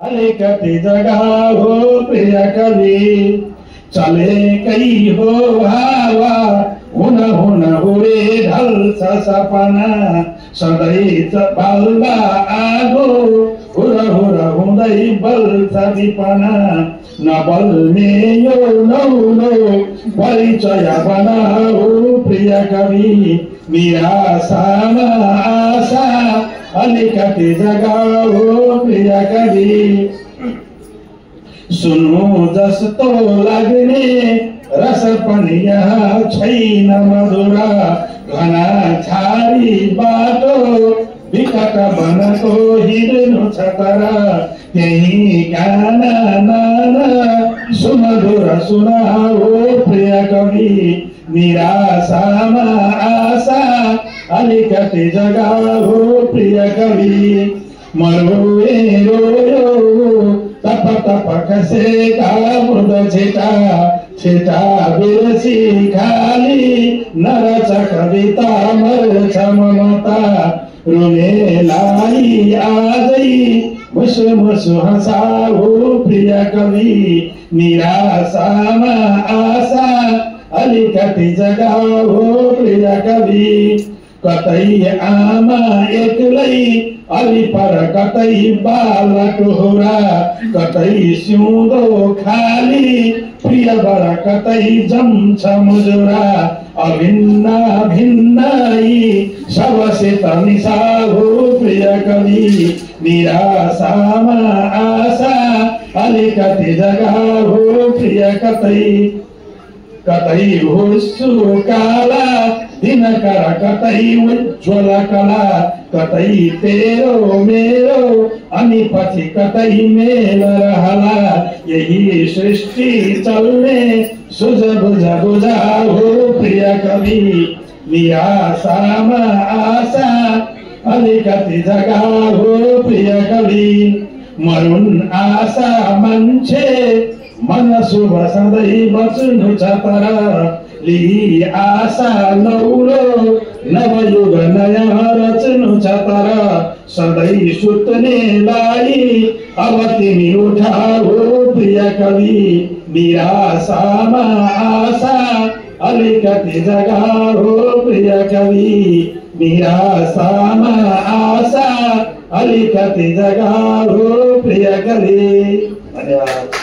अलिकति जगह हो प्रिय कवि चलेकै हो हावा हुन हुन हुरे ढल्छ सपना सधैँ बल्दा आगो हुर हुर हुँदै बल्छ विपना नबल्ने यो नौलो परिचय बनाऊ प्रिय कवि निराशामा आशा अलिकति जगाऊ प्रिय कवि सुन्नु जस्तो लाग्ने रस पनि यहाँ छैन मधुरा घना छाडी बाटो विकट वनको हिँड्नु छ तर त्यही गाना नाना सुमधुर सुनाऊ प्रिय कवि निराशामा आशा अलिकति जगाऊ प्रिय कवि मरुए रोयो तप तप खसेका मृद छिटा छिटा बिर्सी खाली नरच कविता मर्छ ममता रुनेलाई आजै मुसु मुसु हँसाऊ प्रिय कवि निराशामा आशा अलिकति जगाऊ प्रिय कवि कतै आमा एक्लै अलि पर कतै बालक हुरा कतै सिउँदो खाली प्रिय वर कतै जम्छ मुजुरा अभिन्न भिन्नै सबसित मिसाऊ प्रिय कवि निराशामा आशा अलिकति जगाऊ प्रिय कतै कतै हुस्सु काला दिनकर कतै उज्ज्वल कला कतै तेरो मेरो अनि पछि कतै मेल रहला यही सृष्टि चल्ने सुझ बुझ बुझाऊ प्रिय कवि निराशामा आशा अलिकति जगाऊ प्रिय कवि मरुन आशा मान्छे मन शुभ सधैँ बच्नु छ तर लिई आशा नौलो नवयुग नयाँ रच्नु छ तर सधैँ सुत्नेलाई अब तिमी उठाऊ प्रिय कवि निराशामा आशा अलिकति जगाऊ प्रिय कवि निराशामा आशा अलिकति जगाऊ प्रिय कवि। धन्यवाद।